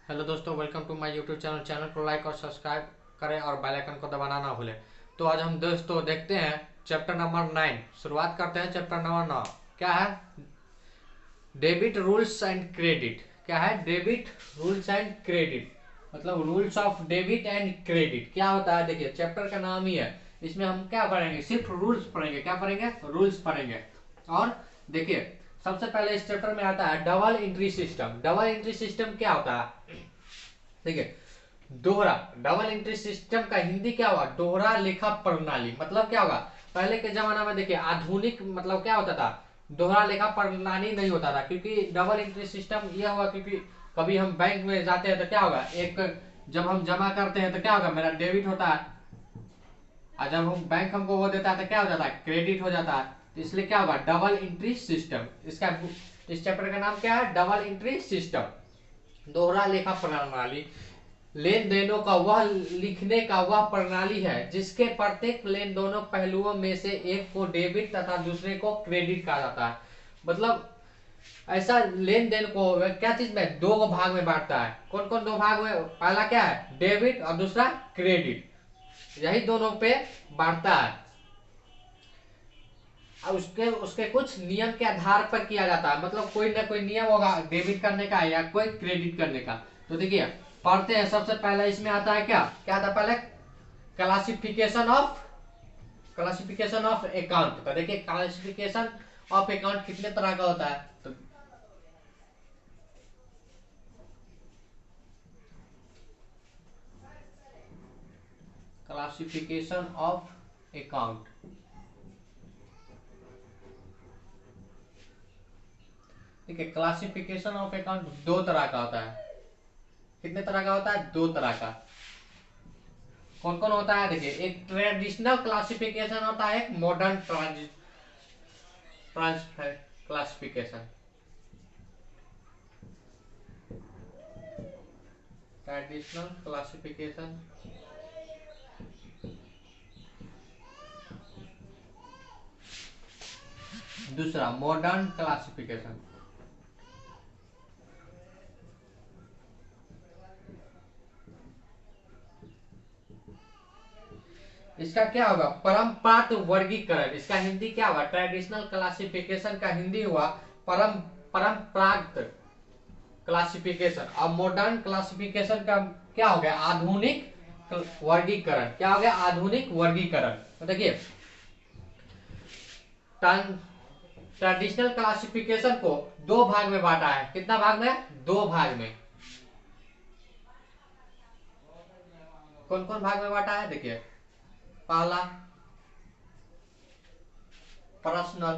Hello दोस्तों, welcome to my YouTube channel. Channel को like और सब्सक्राइब करें और बेल आइकन को दबाना ना भूलें। तो आज हम दोस्तों देखते हैं चैप्टर नंबर 9। शुरुआत करते हैं चैप्टर नंबर 9। क्या है? Debit rules and credit. क्या है? डेबिट रूल्स एंड क्रेडिट मतलब rules of debit and credit क्या होता है। देखिए, चैप्टर का नाम ही है। इसमें हम क्या पढ़ेंगे? सिर्फ रूल्स पढ़ेंगे। क्या पढ़ेंगे? रूल्स पढ़ेंगे। और देखिए, सबसे पहले इस चैप्टर में आता है double entry system. Double entry system क्या होता है? देखिए, दोहरा डबल एंट्री सिस्टम का हिंदी क्या होगा? दोहरा लेखा प्रणाली। मतलब क्या होगा? पहले के जमाना में देखिए, आधुनिक मतलब क्या होता था? दोहरा लेखा प्रणाली नहीं होता था, क्योंकि डबल एंट्री सिस्टम यह हुआ क्योंकि कभी हम बैंक में जाते हैं तो क्या होगा, एक जब हम जमा करते हैं तो क्या होगा, मेरा डेबिट होता है, और जब हम बैंक हमको वो देता है तो क्या हो जाता है, क्रेडिट हो जाता है। तो इसलिए क्या होगा, डबल एंट्री सिस्टम। इसका इस चैप्टर का नाम क्या है? डबल एंट्री सिस्टम, दोहरा लेखा प्रणाली। लेन देनों का वह लिखने का वह प्रणाली है जिसके प्रत्येक लेन दोनों पहलुओं में से एक को डेबिट तथा दूसरे को क्रेडिट कहा जाता है। मतलब ऐसा लेन देन को क्या चीज में दो भाग में बांटता है। कौन कौन दो भाग में? पहला क्या है? डेबिट, और दूसरा क्रेडिट। यही दोनों पे बांटता है। और उसके उसके कुछ नियम के आधार पर किया जाता है। मतलब कोई ना कोई नियम होगा डेबिट करने का या कोई क्रेडिट करने का। तो देखिए, पढ़ते हैं। सबसे पहले इसमें आता है क्या क्या आता है? पहले क्लासिफिकेशन ऑफ अकाउंट। तो देखिए, क्लासिफिकेशन ऑफ अकाउंट कितने तरह का होता है? तो क्लासिफिकेशन ऑफ अकाउंट, ठीक है। क्लासिफिकेशन ऑफ अकाउंट दो तरह का होता है। कितने तरह का होता है? दो तरह का। कौन कौन होता है? देखिए, एक ट्रेडिशनल क्लासिफिकेशन होता है, एक modern transfer classification. Traditional classification, दूसरा मॉडर्न क्लासिफिकेशन। इसका क्या होगा? परंपरागत वर्गीकरण। इसका हिंदी क्या होगा? ट्रेडिशनल क्लासिफिकेशन का हिंदी हुआ परंपरागत क्लासिफिकेशन। और मॉडर्न क्लासिफिकेशन का क्या हो गया? आधुनिक वर्गीकरण। क्या हो गया? आधुनिक वर्गीकरण। तो देखिए, ट्रेडिशनल क्लासिफिकेशन को दो भाग में बांटा है। कितना भाग में? दो भाग में। कौन कौन भाग में बांटा है? देखिए, पहला पर्सनल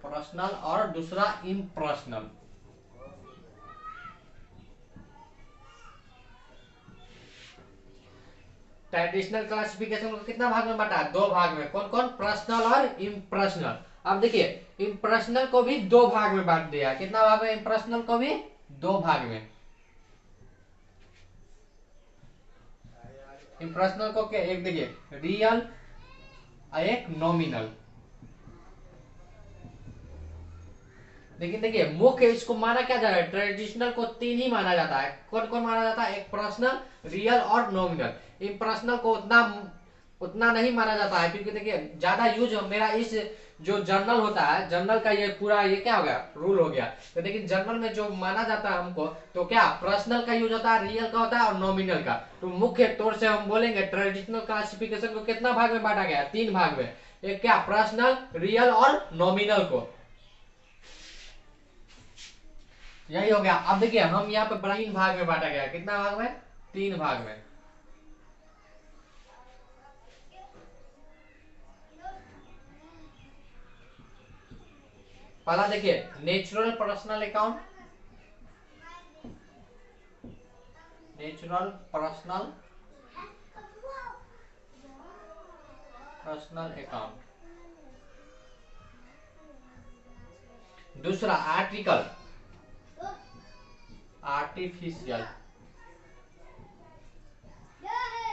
पर्सनल और दूसरा इम्पर्सनल। ट्रेडिशनल क्लासिफिकेशन को कितना भाग में बांटा है? दो भाग में। कौन कौन? पर्सनल और इम्पर्सनल। अब देखिए, इम्पर्सनल को भी दो भाग में बांट दिया है। कितना भाग में? इम्पर्सनल को भी दो भाग में। इम्पर्सनल को क्या? एक देखिए, रियल और एक नॉमिनल। लेकिन देखिए, मुख्य इसको माना क्या जा रहा है? ट्रेडिशनल को तीन ही माना जाता है। कौन कौन माना जाता है? एक पर्सनल, रियल और नॉमिनल। इम्पर्सनल को उतना उतना नहीं माना जाता है, क्योंकि देखिए ज्यादा यूज मेरा इस जो जर्नल होता है, जर्नल का ये पूरा ये क्या हो गया, रूल हो गया। तो लेकिन जर्नल में जो माना जाता है हमको, तो क्या पर्सनल का यूज होता है, रियल का होता है और नॉमिनल का। तो मुख्य तौर से हम बोलेंगे ट्रेडिशनल क्लासिफिकेशन को कितना भाग में बांटा गया? तीन भाग में। एक क्या? पर्सनल, रियल और नॉमिनल को। यही हो गया। अब देखिए, हम यहाँ पे तीन भाग में बांटा गया। कितना भाग में? तीन भाग में। पहला देखिए, natural personal account. Natural personal personal account. दूसरा आर्टिकल आर्टिफिशियल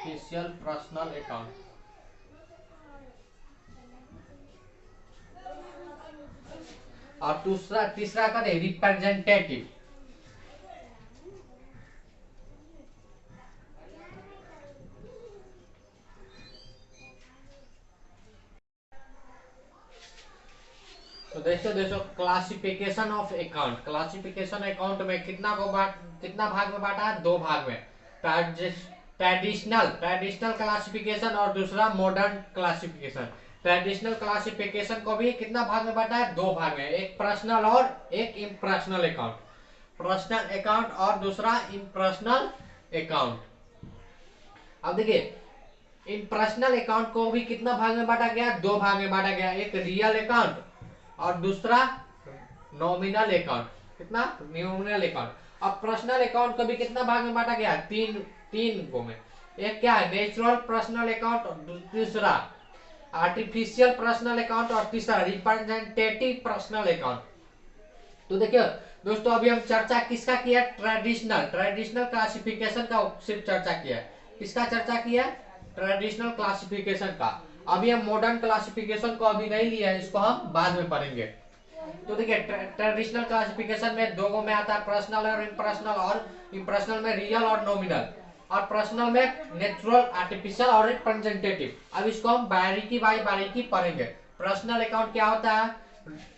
फिशियल पर्सनल अकाउंट। और दूसरा तीसरा कहते हैं रिप्रेजेंटेटिव। तो देखो देखो classification of account, classification account में कितना भाग में बांटा है? दो भाग में। ट्रेडिशनल ट्रेडिशनल क्लासिफिकेशन और दूसरा मॉडर्न क्लासिफिकेशन। ट्रेडिशनल क्लासिफिकेशन को भी कितना भाग में बांटा है? दो भाग में, एक पर्सनल और एक इम्पर्सनल अकाउंट। पर्सनल अकाउंट और दूसरा इम्पर्सनल अकाउंट। अब देखिए इम्पर्सनल अकाउंट को भी कितना भाग में बांटा गया? दो भाग में बांटा गया, एक रियल अकाउंट और दूसरा नॉमिनल अकाउंट। कितना? Nominal account. अब पर्सनल अकाउंट को भी कितना भाग में बांटा गया? तीन गो में। एक क्या है? नेचुरल पर्सनल अकाउंट, और दूसरा आर्टिफिशियल पर्सनल अकाउंट और तीसरा रिप्रेजेंटेटिव पर्सनल अकाउंट। तो देखिए दोस्तों अभी हम चर्चा किसका किया? ट्रेडिशनल ट्रेडिशनल क्लासिफिकेशन का सिर्फ चर्चा किया है। किसका चर्चा किया? ट्रेडिशनल क्लासिफिकेशन का। अभी हम मॉडर्न क्लासिफिकेशन को अभी नहीं लिया है, इसको हम बाद में पढ़ेंगे। तो देखिए ट्रेडिशनल क्लासिफिकेशन में दो में आता है, पर्सनल और इम्पर्सनल। और इम्पर्सनल में रियल और नॉमिनल, और पर्सनल में नेचुरल, आर्टिफिशियल और रिप्रेजेंटेटिव। अब इसको हम बारीकी बाई बारीकी पढ़ेंगे। पर्सनल अकाउंट क्या होता है,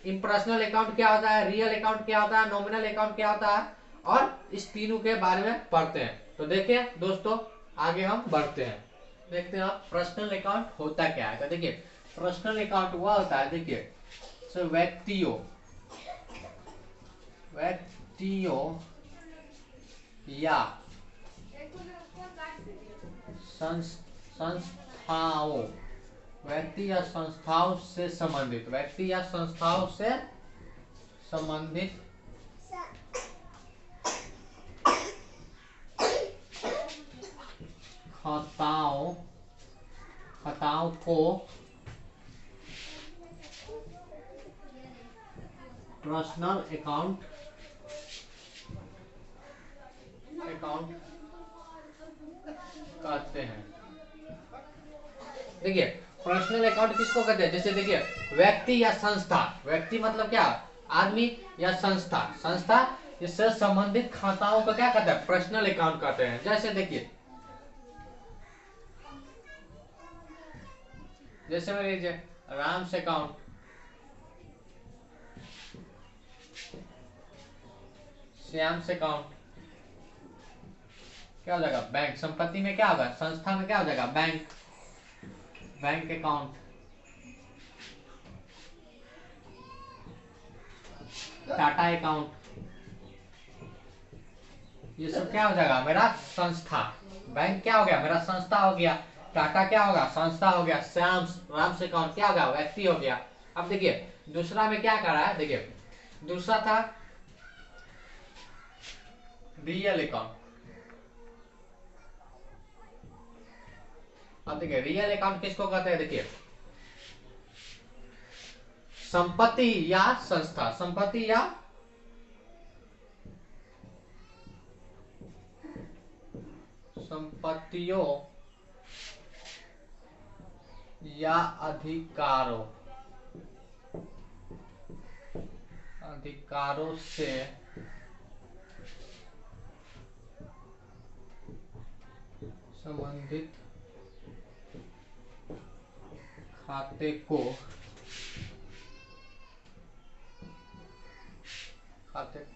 इम्पर्सनल अकाउंट क्या होता है, रियल अकाउंट क्या होता है, नॉमिनल अकाउंट क्या होता है, और इस तीनों के बारे में पढ़ते हैं। तो देखिए दोस्तों आगे हम बढ़ते हैं, देखते हैं आप पर्सनल अकाउंट होता क्या है। तो देखिए पर्सनल अकाउंट वह होता है, देखिए व्यक्तियों या संस्थाओं, व्यक्ति या संस्थाओं से संबंधित, व्यक्ति या संस्थाओं से संबंधित खाताओं को पर्सनल अकाउंट कहते हैं। देखिए पर्सनल अकाउंट किसको कहते हैं? जैसे देखिए व्यक्ति या संस्था, व्यक्ति मतलब क्या? आदमी, या संस्था इससे संबंधित खाताओं को क्या कहते हैं? पर्सनल अकाउंट कहते हैं। जैसे देखिए जैसे में लीजिए राम्स अकाउंट, श्याम्स अकाउंट, क्या हो जाएगा? बैंक। संपत्ति में क्या होगा? संस्था में क्या हो जाएगा? Bank account. टाटा अकाउंट, ये सब क्या हो जाएगा? मेरा संस्था। बैंक क्या हो गया? मेरा संस्था हो गया। टाटा क्या होगा? संस्था हो गया। राम्स अकाउंट क्या होगा? व्यक्ति हो गया। अब देखिए दूसरा में क्या कर रहा है, देखिए दूसरा था रियल अकाउंट। अब देखिए रियल अकाउंट किसको कहते हैं? देखिए संपत्ति या संस्था, संपत्ति या संपत्तियों या अधिकारों से संबंधित खाते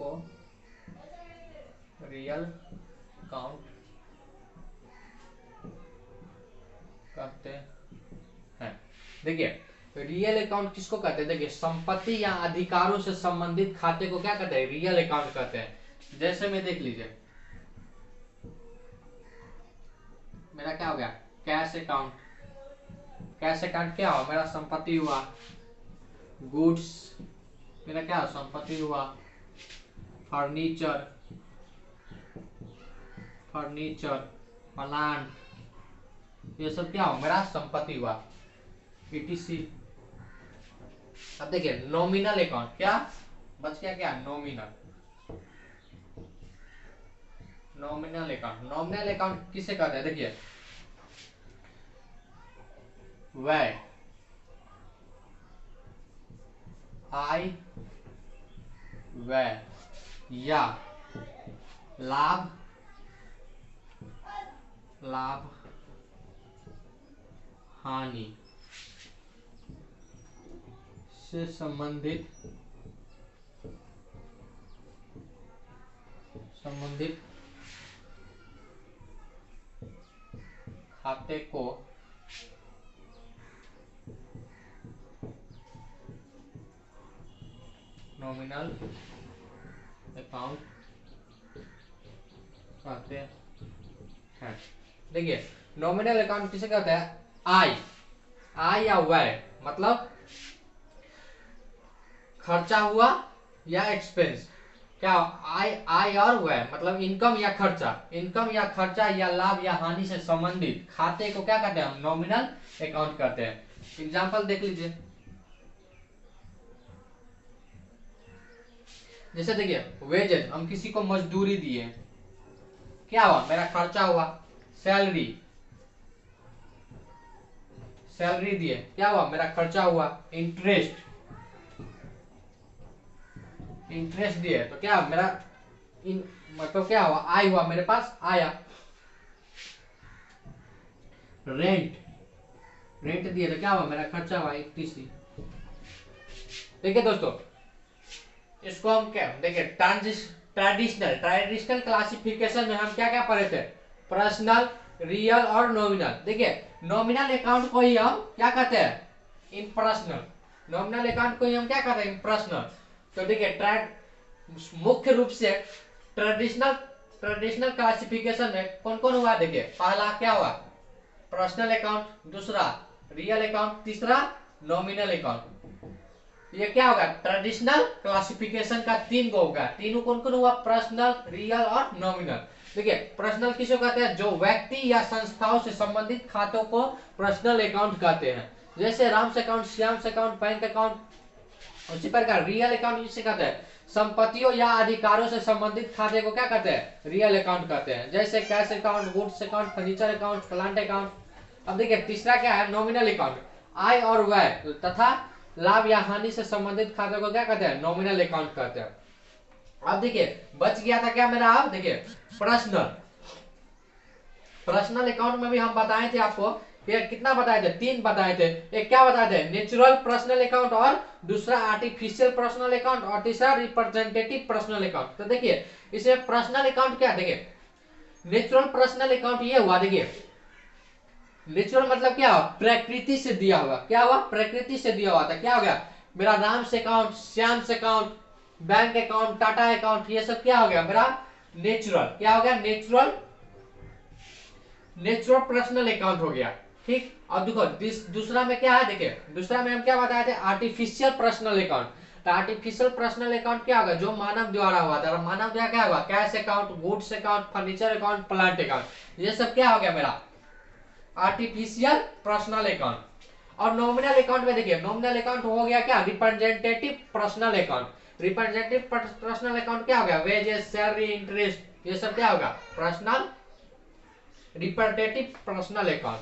को रियल अकाउंट कहते हैं। देखिए रियल अकाउंट किसको कहते हैं? देखिए संपत्ति या अधिकारों से संबंधित खाते को क्या कहते हैं? रियल अकाउंट कहते हैं। जैसे में देख लीजिए मेरा क्या हो गया? Cash account. कैश अकाउंट क्या हुआ? मेरा संपत्ति हुआ। गुड्स मेरा क्या संपत्ति हुआ। फर्नीचर प्लांट, ये सब क्या हो? मेरा संपत्ति हुआ। ETC। अब देखिए नॉमिनल अकाउंट, क्या बच गया? क्या? Nominal account. नॉमिनल अकाउंट किसे कहते हैं? देखिए व्यय, आय व्यय या लाभ हानि से संबंधित खाते को नॉमिनल अकाउंट कहते हैं। देखिए नॉमिनल अकाउंट किसे कहते हैं? आय या व्यय मतलब खर्चा हुआ या एक्सपेंस। क्या? आय और व्यय मतलब इनकम या खर्चा या लाभ या हानि से संबंधित खाते को क्या कहते हैं? हम नॉमिनल अकाउंट कहते हैं। एग्जांपल देख लीजिए, जैसे देखिए वेजेस, हम किसी को मजदूरी दिए, क्या हुआ? मेरा खर्चा हुआ। सैलरी दिए, क्या हुआ? मेरा खर्चा हुआ। इंटरेस्ट दिए तो क्या मेरा मतलब क्या हुआ? आय हुआ, मेरे पास आया। रेंट दिए तो क्या हुआ? मेरा खर्चा हुआ। टीसी। देखिए दोस्तों, इसको हम क्या देखिए ट्रेडिशनल क्लासिफिकेशन में हम क्या क्या पढ़े थे? पर्सनल, रियल और नॉमिनल। देखिए नॉमिनल अकाउंट को ही हम क्या कहते हैं? इम्पर्सनल। नॉमिनल अकाउंट को ही हम क्या कहते हैं? इम्पर्सनल। तो देखिए मुख्य रूप से ट्रेडिशनल क्लासिफिकेशन में कौन कौन हुआ? देखिए पहला क्या हुआ? पर्सनल अकाउंट, दूसरा रियल अकाउंट, तीसरा नॉमिनल अकाउंट। ये क्या होगा? ट्रेडिशनल क्लासिफिकेशन का 3 गो होगा। तीनों कौन कौन हुआ? पर्सनल, रियल और नॉमिनल। देखिए पर्सनल किसे कहते हैं? जो व्यक्ति या संस्थाओं से संबंधित खातों को पर्सनल अकाउंट कहते हैं। जैसे Ram's account, Shyam's account, bank account. उसी प्रकार रियल अकाउंट किसे कहते हैं? संपत्तियों या अधिकारों से संबंधित खाते को क्या कहते हैं? रियल अकाउंट कहते हैं। जैसे cash account, goods account, furniture account, plant account. अब देखिए तीसरा क्या है? Nominal account. आय और व्यय तथा लाभ या हानि से संबंधित खाते को क्या कहते हैं? नॉमिनल अकाउंट कहते हैं। अब देखिए बच गया था क्या मेरा? अब देखिए पर्सनल अकाउंट में भी हम बताए थे आपको। ये कितना बताए थे? 3 बताए थे। एक क्या बताए थे? नेचुरल पर्सनल अकाउंट, और दूसरा आर्टिफिशियल पर्सनल अकाउंट, और तीसरा रिप्रेजेंटेटिव पर्सनल अकाउंट। तो देखिए इसमें पर्सनल अकाउंट क्या? देखिए नेचुरल पर्सनल अकाउंट ये हुआ। देखिए नेचुरल मतलब क्या हुआ? प्रकृति से दिया हुआ। क्या हुआ? प्रकृति से दिया हुआ था। क्या हो गया? मेरा Ram's account, Shyam's account, bank account, Tata account, ये सब क्या हो गया? मेरा नेचुरल। क्या हो गया? नेचुरल पर्सनल अकाउंट हो गया। ठीक। अब देखो दूसरा में क्या है? देखिए दूसरा में हम क्या बताए थे? Artificial personal account. तो आर्टिफिशियल पर्सनल अकाउंट क्या होगा? जो मानव द्वारा हुआ था। मानव द्वारा क्या होगा? Cash account, goods account, furniture account, plant account. ये सब क्या हो गया मेरा? Artificial personal account. और नॉमिनल अकाउंट में देखिए नॉमिनल अकाउंट हो गया क्या? Representative personal account. Representative personal account क्या होगा? वेजेस, सैलरी, इंटरेस्ट, ये सब क्या होगा? Personal representative personal account.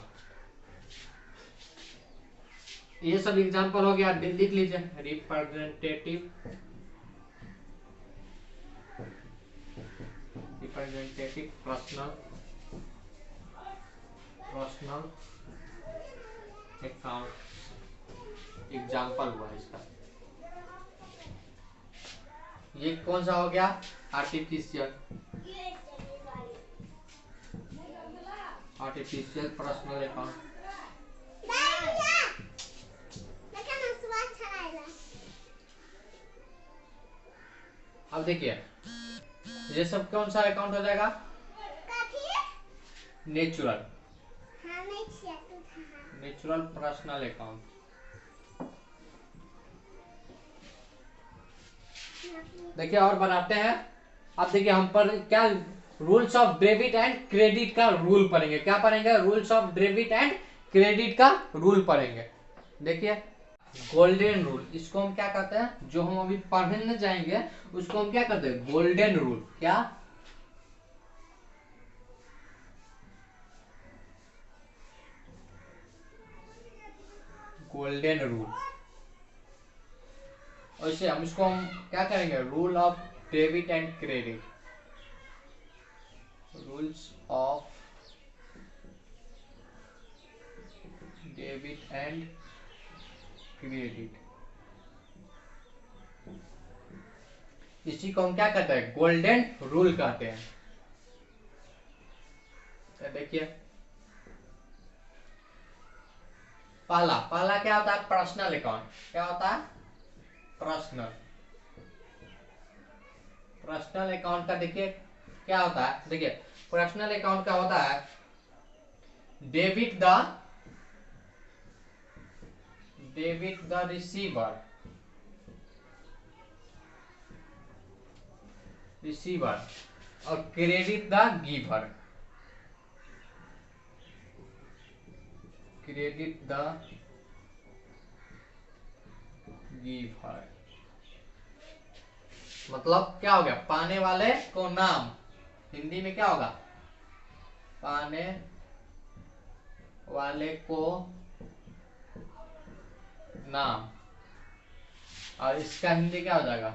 ये सब एग्जांपल हो गया, लिख लीजिए। रिप्रेजेंटेटिव पर्सनल अकाउंट एग्जांपल हुआ इसका। ये कौन सा हो गया? Artificial personal account. अब देखिए ये सब कौन सा अकाउंट हो जाएगा? Natural personal account. देखिए और बनाते हैं। अब देखिए हम पर क्या rules of debit and credit का रूल पढ़ेंगे। क्या पढ़ेंगे? Rules of debit and credit का रूल पढ़ेंगे। देखिए गोल्डन रूल, इसको हम क्या कहते हैं? जो हम अभी पढ़ने जाएंगे उसको हम क्या कहते हैं? Golden rule. क्या? Golden rule. और इससे हम क्या करेंगे, rule of debit and credit, rules of debit and credit, इसी को हम क्या कहते हैं, गोल्डन रूल कहते हैं। तो देखिए पहला पहला क्या होता है, पर्सनल अकाउंट। क्या होता है, पर्सनल पर्सनल अकाउंट का देखिए क्या होता है, देखिए पर्सनल अकाउंट का होता है डेबिट द रिसीवर और credit the giver, credit the giver मतलब क्या हो गया, पाने वाले को नाम, हिंदी में क्या होगा, पाने वाले को नाम, और इसका हिंदी क्या हो जाएगा,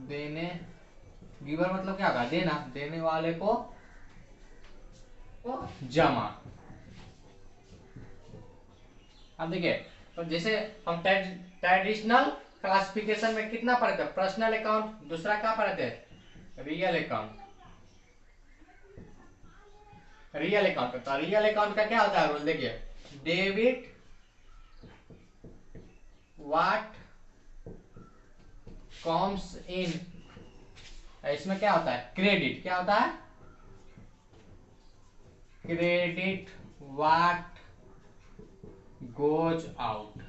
देने, गिवर मतलब क्या होगा, देना, देने वाले को जमा। अब देखिए तो जैसे हम ट्रेडिशनल क्लासिफिकेशन में कितना पढ़े थे, पर्सनल अकाउंट, दूसरा क्या पढ़े थे, रियल अकाउंट। रियल अकाउंट, तो रियल अकाउंट का क्या होता है रूल, देखिए डेबिट व्हाट कम्स इन, इसमें क्या होता है, क्रेडिट, क्या होता है, credit what goes out.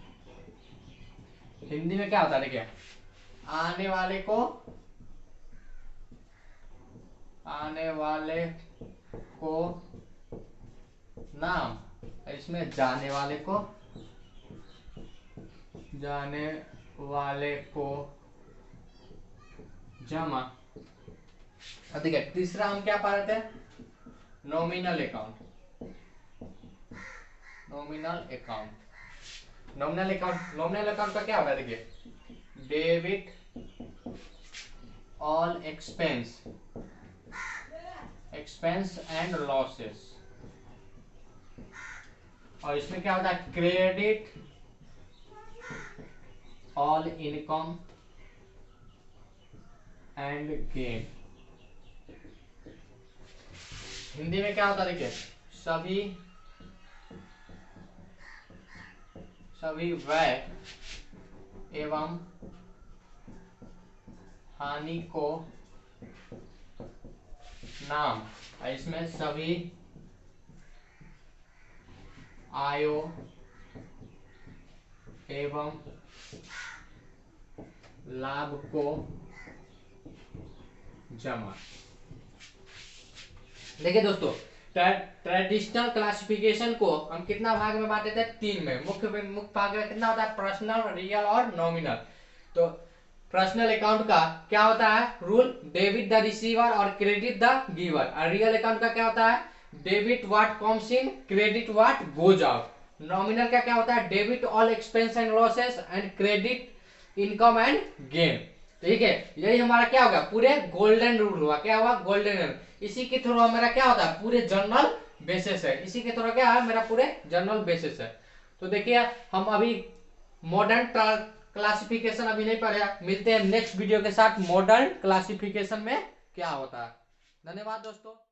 Hindi में क्या होता है, देखिए आने वाले को नाम, इसमें जाने वाले को जमा। अब देखिए तीसरा हम क्या पढ़ रहे थे, नॉमिनल अकाउंट, नॉमिनल अकाउंट का क्या होगा, देखिए debit all expense and losses, और इसमें क्या होता है, credit all income and gain. Hindi में क्या होता है, देखिए सभी व्यय एवं हानि को नाम, इसमें सभी आयों एवं लाभ को जमा। देखिए दोस्तों ट्रेडिशनल क्लासिफिकेशन को हम कितना भाग में बांटे थे, 3 में। मुख्य भाग में कितना होता है, पर्सनल, रियल और नॉमिनल। तो पर्सनल अकाउंट का क्या होता है रूल, डेबिट द रिसीवर और क्रेडिट द गिवर। और रियल अकाउंट का क्या होता है, debit what comes in, credit what goes out. Nominal का क्या होता है, debit all expense and losses and credit income and gain. ठीक है, यही हमारा क्या होगा, पूरे गोल्डन रूल हुआ। क्या हुआ, गोल्डन रूल। इसी के थ्रू हमारा क्या होता है, पूरे जनरल बेसिस है। इसी के थ्रू क्या है, मेरा पूरे जनरल बेसिस है। तो देखिए हम अभी मॉडर्न क्लासिफिकेशन अभी नहीं पढ़े, मिलते हैं नेक्स्ट वीडियो के साथ मॉडर्न क्लासिफिकेशन में क्या होता है। धन्यवाद दोस्तों।